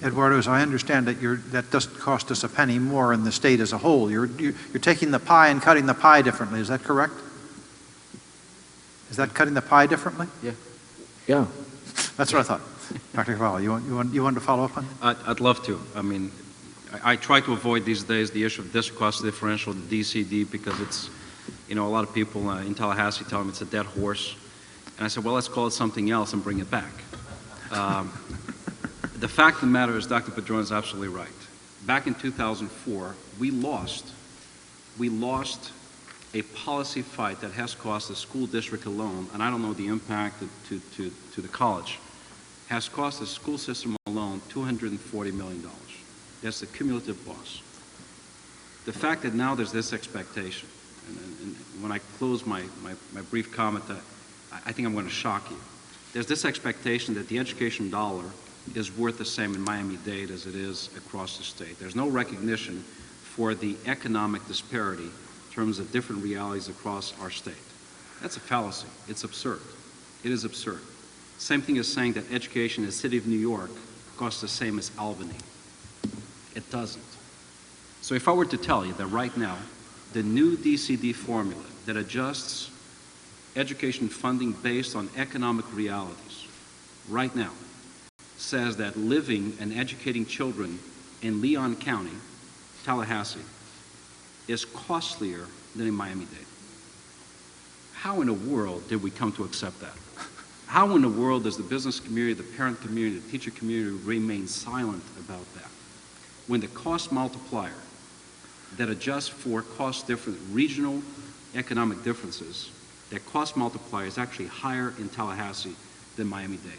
Eduardo, as I understand it, that doesn't cost us a penny more in the state as a whole. You're taking the pie and cutting the pie differently. Is that correct? Is that cutting the pie differently? Yeah. Yeah. That's what I thought. Dr. Carvalho, you want to follow up on that? I'd love to. I mean, I try to avoid these days the issue of district cost differential, the DCD, because it's, you know, a lot of people in Tallahassee tell me it's a dead horse. And I said, well, let's call it something else and bring it back. The fact of the matter is, Dr. Padron is absolutely right. Back in 2004, we lost a policy fight that has cost the school district alone, and I don't know the impact to the college, has cost the school system alone $240 million. That's the cumulative loss. The fact that now there's this expectation, and when I close my brief comment, I think I'm going to shock you. There's this expectation that the education dollar is worth the same in Miami-Dade as it is across the state. There's no recognition for the economic disparity in terms of different realities across our state. That's a fallacy. It's absurd. It is absurd. Same thing as saying that education in the city of New York costs the same as Albany. It doesn't. So if I were to tell you that right now, the new DCD formula that adjusts education funding based on economic realities, right now, says that living and educating children in Leon County, Tallahassee, is costlier than in Miami-Dade. How in the world did we come to accept that? How in the world does the business community, the parent community, the teacher community remain silent about that? When the cost multiplier that adjusts for cost different regional economic differences, that cost multiplier is actually higher in Tallahassee than Miami-Dade.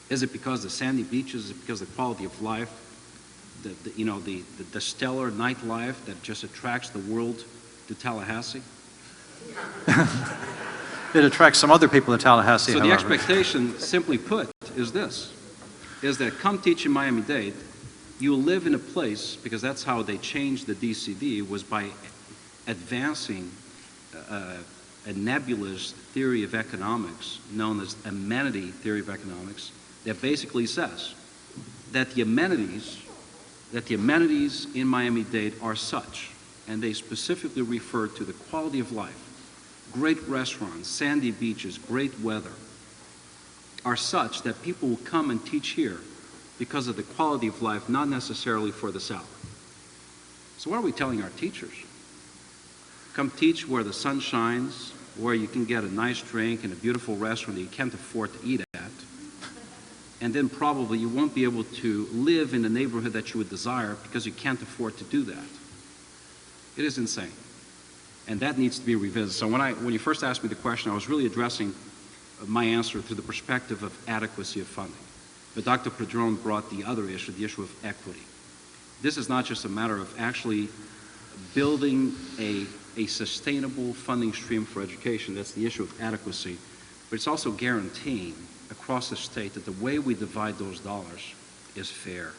Is it because the sandy beaches? Is it because the quality of life, the stellar nightlife that just attracts the world to Tallahassee? It attracts some other people to Tallahassee, So however. the expectation, simply put, is this, is that come teach in Miami-Dade, you'll live in a place, because that's how they changed the DCD, was by advancing a nebulous theory of economics known as amenity theory of economics that basically says that the amenities in Miami-Dade are such, and they specifically refer to the quality of life, great restaurants, sandy beaches, great weather, are such that people will come and teach here because of the quality of life, not necessarily for the salary. So what are we telling our teachers? Come teach where the sun shines, where you can get a nice drink in a beautiful restaurant that you can't afford to eat at, and then probably you won't be able to live in the neighborhood that you would desire because you can't afford to do that. It is insane. And that needs to be revisited. So when you first asked me the question, I was really addressing my answer through the perspective of adequacy of funding. But Dr. Padron brought the other issue, the issue of equity. This is not just a matter of actually building a sustainable funding stream for education. That's the issue of adequacy. But it's also guaranteeing across the state that the way we divide those dollars is fair.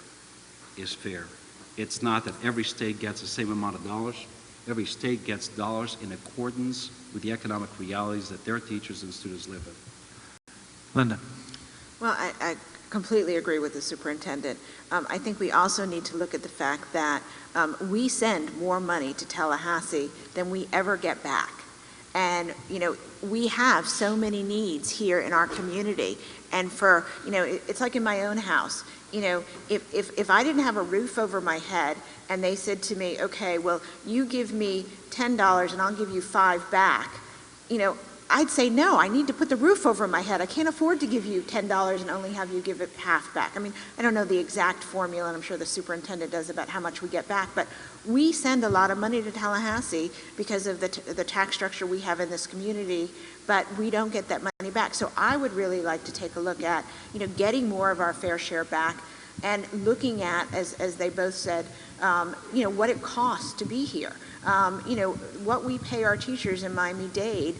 It's not that every state gets the same amount of dollars. Every state gets dollars in accordance with the economic realities that their teachers and students live in. Linda. Well, I completely agree with the superintendent. I think we also need to look at the fact that we send more money to Tallahassee than we ever get back. And, you know, we have so many needs here in our community. And for, you know, it's like in my own house. You know, if I didn't have a roof over my head and they said to me, okay, well, you give me $10 and I'll give you $5 back, you know, I'd say, no, I need to put the roof over my head. I can't afford to give you $10 and only have you give it half back. I mean, I don't know the exact formula, and I'm sure the superintendent does, about how much we get back, but we send a lot of money to Tallahassee because of the tax structure we have in this community, but we don't get that money back. So I would really like to take a look at, you know, getting more of our fair share back and looking at, as they both said, you know, what it costs to be here. You know, what we pay our teachers in Miami-Dade,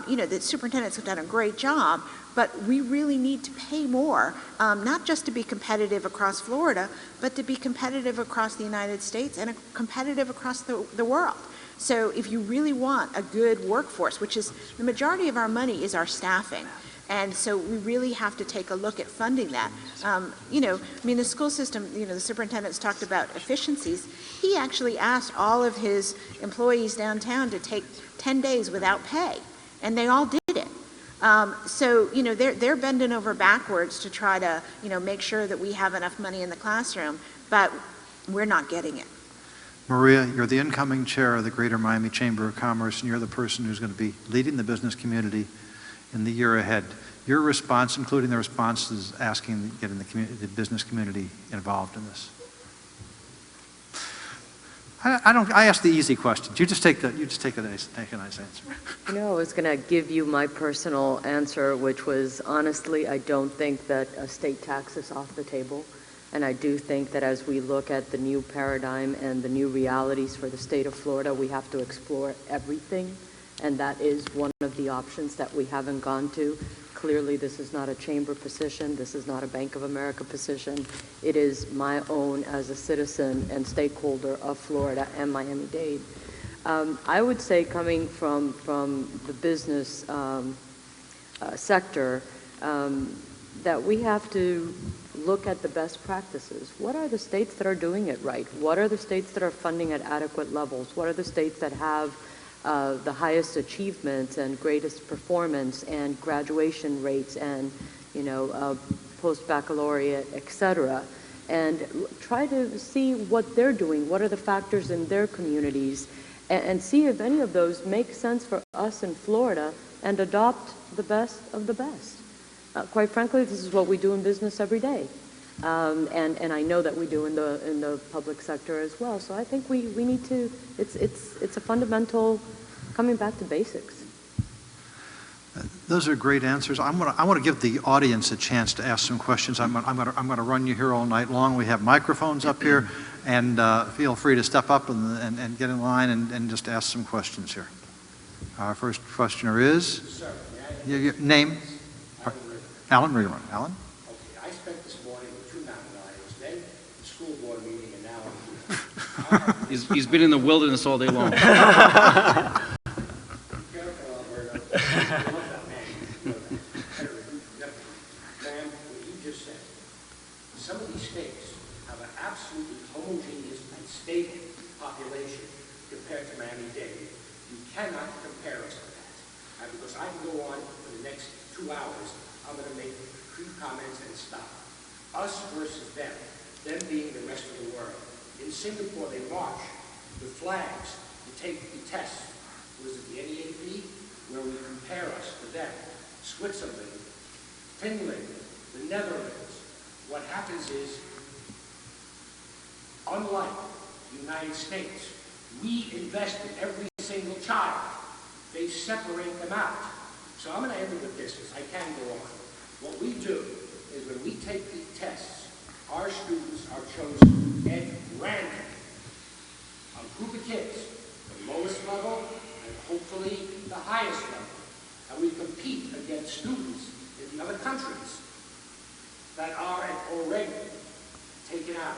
you know, the superintendent's done a great job, but we really need to pay more, not just to be competitive across Florida, but to be competitive across the United States and competitive across the world. So if you really want a good workforce, which is the majority of our money is our staffing, And so we really have to take a look at funding that. You know, I mean, the school system, you know, the superintendent's talked about efficiencies. He actually asked all of his employees downtown to take 10 days without pay, and they all did it. So, you know, they're bending over backwards to try to, you know, make sure that we have enough money in the classroom, but we're not getting it. Maria, you're the incoming chair of the Greater Miami Chamber of Commerce, and you're the person who's going to be leading the business community in the year ahead. Your response, including the responses asking getting the business community involved in this. I ask the easy questions. You just take a nice answer. You know, I was going to give you my personal answer, which was, honestly, I don't think that a state tax is off the table. And I do think that as we look at the new paradigm and the new realities for the state of Florida, we have to explore everything. And that is one of the options that we haven't gone to. Clearly, this is not a chamber position. This is not a Bank of America position. It is my own as a citizen and stakeholder of Florida and Miami-Dade. I would say, coming from the business sector, that we have to look at the best practices. What are the states that are doing it right? What are the states that are funding at adequate levels? What are the states that have the highest achievements and greatest performance and graduation rates and, you know, post-baccalaureate, et cetera, and try to see what they're doing, what are the factors in their communities, and see if any of those make sense for us in Florida and adopt the best of the best. Quite frankly, this is what we do in business every day. And I know that we do in the public sector as well. So I think we need to, it's a fundamental coming back to basics. Those are great answers. I want to give the audience a chance to ask some questions. I'm going to run you here all night long. We have microphones up here, and feel free to step up and get in line and just ask some questions here. Our first questioner is? Sir, your name? Alan Rearman. Alan? Okay, I spent this morning with two mountain lions, then the school board meeting, and now I'm here. He's been in the wilderness all day long. Be careful, Alberto. I love that man. Ma'am, what you just said, some of these states have an absolutely homogeneous and stable population compared to Miami-Dade. You cannot compare us to that. Because I can go on for the next 2 hours. I'm going to make brief comments and stop. Us versus them being the rest of the world. In Singapore, they march with flags to take the test. Was it the NEAP? Where we compare us to them. Switzerland, Finland, the Netherlands. What happens is, unlike the United States, we invest in every single child. They separate them out. So I'm going to end it with this, because I can go on. What we do is when we take the tests, our students are chosen at random. A group of kids, the lowest level and hopefully the highest level. And we compete against students in the other countries that are already taken out.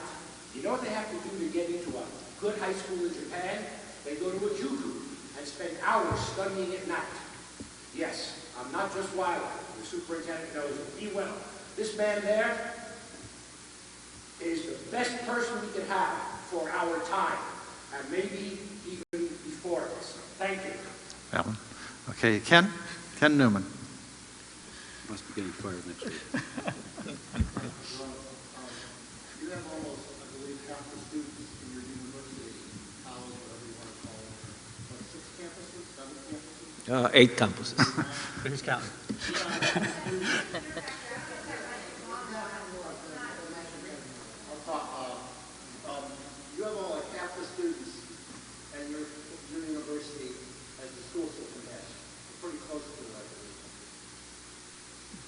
You know what they have to do to get into a good high school in Japan? They go to a juku and spend hours studying at night. Yes, I'm not just wild. The superintendent knows it. Be well. This man there is the best person we could have for our time, and maybe even before us. Thank you. Alan. Okay, Ken Newman. Must be getting fired next week. You have almost, I believe, half the students in your university, college, whatever you want to call it. What, 6 campuses, 7 campuses? 8 campuses. Who's counting? You have all like half the students and your university as the school system has. Pretty close to it, I believe.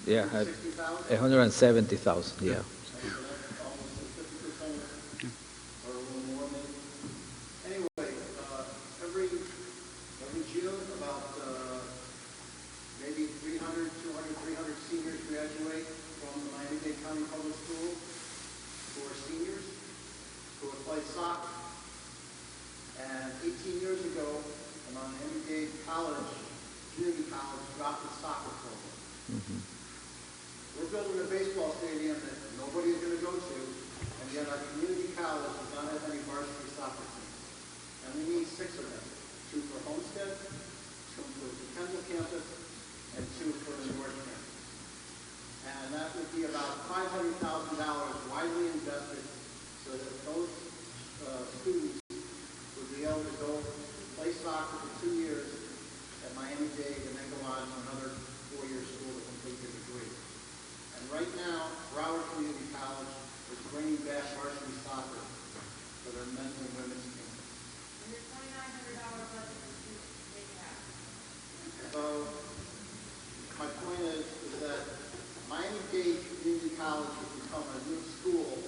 Yeah, 60,000? 170,000, yeah. Almost 50% or a little more maybe. Anyway, every June about maybe 300 seniors graduate from the Miami-Dade County Public Schools who are seniors who have played soccer. And 18 years ago, the Miami-Dade College, Community College, dropped the soccer program. We're building a baseball stadium that nobody's going to go to, and yet our community college does not have any varsity soccer teams. And we need 6 of them, 2 for Homestead, 2 for the Kendall campus, and 2 for the North campus. And that would be about $500,000 widely invested so that those students would be able to go play soccer for 2 years at Miami-Dade and then go on to another 4-year school to complete their degree. And right now, Broward Community College is bringing back varsity soccer for their men's and women's teams. And your $2,900 budget for students, make it happen. So, my point is that Miami-Dade Community College has become a new school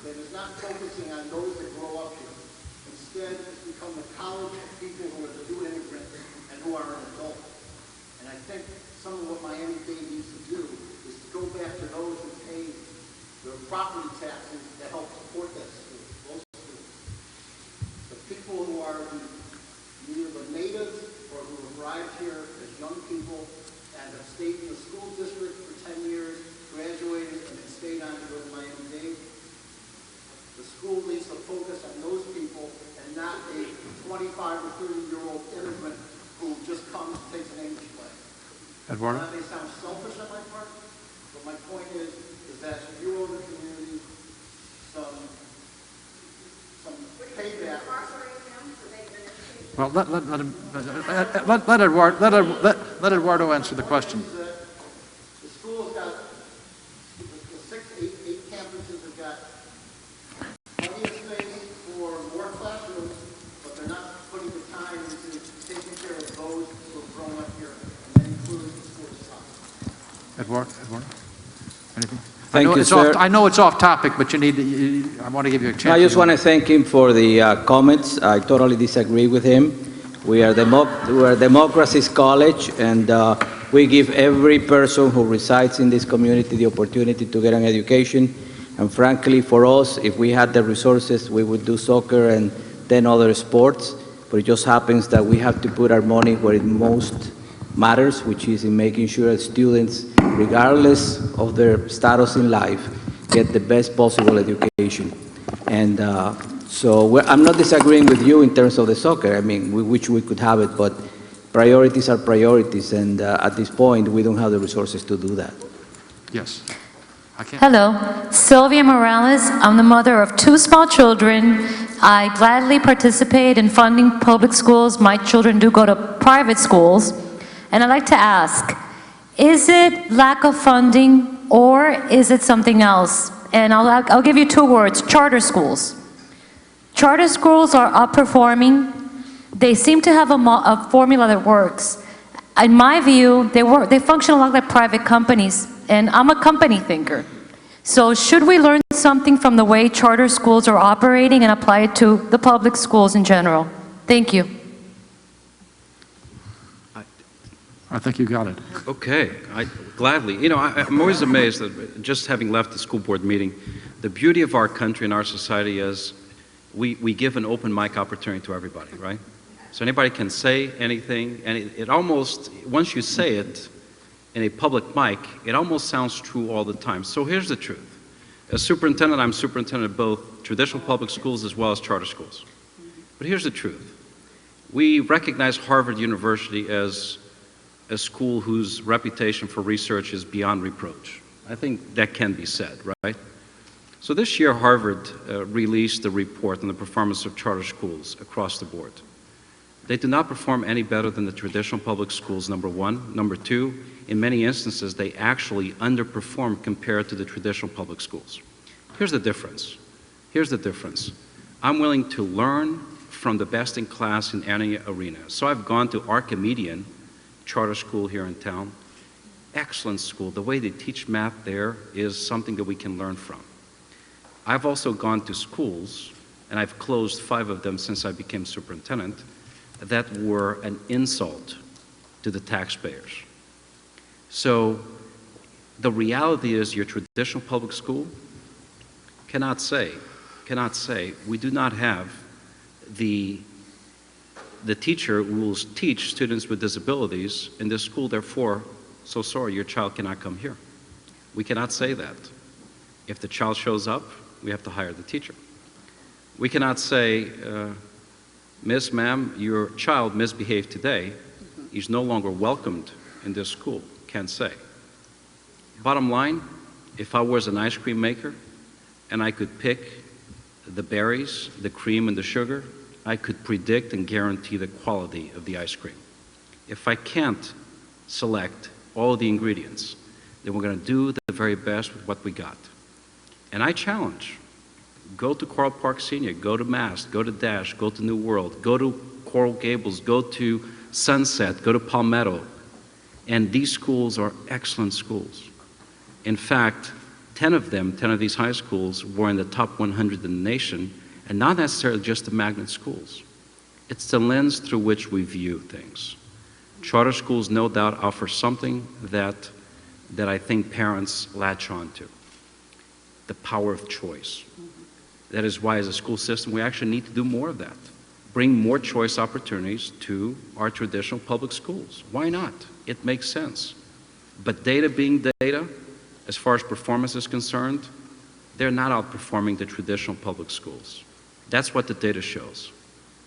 that is not focusing on those that grow up here. Instead, it's become the college of people who are the new immigrants and who are an adult. And I think some of what Miami-Dade needs to do is to go back to those who pay their property taxes to help support that school, those schools. The people who are either the natives or who arrived here as young people and have stayed in the school district for 10 years, graduated, and then stayed on to go to Miami-Dade. The school needs to focus on those people and not a 25 or 30-year-old immigrant who just comes and takes an English class. Eduardo? That may sound selfish on my part, but my point is that you owe the community some payback. Well, let Eduardo answer the question. The school's got the 8 campuses have got plenty of space for more classrooms, but they're not putting the time into taking care of those who have grown up here, and that includes the sports side. Eduardo, anything? Thank you, sir. I know it's off topic, but I want to give you a chance. I just want to thank him for the comments. I totally disagree with him. We are democracy's college, and we give every person who resides in this community the opportunity to get an education. And frankly, for us, if we had the resources, we would do soccer and 10 other sports. But it just happens that we have to put our money where it most matters, which is in making sure that students, regardless of their status in life, get the best possible education. And so I'm not disagreeing with you in terms of the soccer. I mean, we wish we could have it, but priorities are priorities, and at this point, we don't have the resources to do that. Yes. I can't. Hello, Sylvia Morales. I'm the mother of 2 small children. I gladly participate in funding public schools. My children do go to private schools. And I'd like to ask, is it lack of funding or is it something else? And I'll give you 2 words, charter schools. Charter schools are outperforming. They seem to have a formula that works. In my view, they function a lot like private companies, and I'm a company thinker. So should we learn something from the way charter schools are operating and apply it to the public schools in general? Thank you. I think you got it. Okay, gladly. You know, I'm always amazed that just having left the school board meeting, the beauty of our country and our society is we give an open mic opportunity to everybody, right? So anybody can say anything, and it almost, once you say it in a public mic, it almost sounds true all the time. So here's the truth. As superintendent, I'm superintendent of both traditional public schools as well as charter schools. But here's the truth. We recognize Harvard University as a school whose reputation for research is beyond reproach. I think that can be said, right? So this year, Harvard released a report on the performance of charter schools across the board. They do not perform any better than the traditional public schools, number one. Number two, in many instances, they actually underperform compared to the traditional public schools. Here's the difference. Here's the difference. I'm willing to learn from the best in class in any arena. So I've gone to Archimedean charter school here in town. Excellent school. The way they teach math there is something that we can learn from. I've also gone to schools, and I've closed 5 of them since I became superintendent, that were an insult to the taxpayers. So the reality is your traditional public school cannot say, we do not have the teacher who will teach students with disabilities in this school, therefore, so sorry, your child cannot come here. We cannot say that. If the child shows up, we have to hire the teacher. We cannot say, Miss, ma'am, your child misbehaved today. He's no longer welcomed in this school. Can't say. Bottom line, if I was an ice cream maker and I could pick the berries, the cream, and the sugar, I could predict and guarantee the quality of the ice cream. If I can't select all the ingredients, then we're going to do the very best with what we got. And I challenge, go to Coral Park Senior, go to Mast, go to Dash, go to New World, go to Coral Gables, go to Sunset, go to Palmetto. And these schools are excellent schools. In fact, 10 of these high schools were in the top 100 in the nation, and not necessarily just the magnet schools. It's the lens through which we view things. Charter schools, no doubt, offer something that I think parents latch on to, the power of choice. That is why, as a school system, we actually need to do more of that. Bring more choice opportunities to our traditional public schools. Why not? It makes sense. But data being data, as far as performance is concerned, they're not outperforming the traditional public schools. That's what the data shows.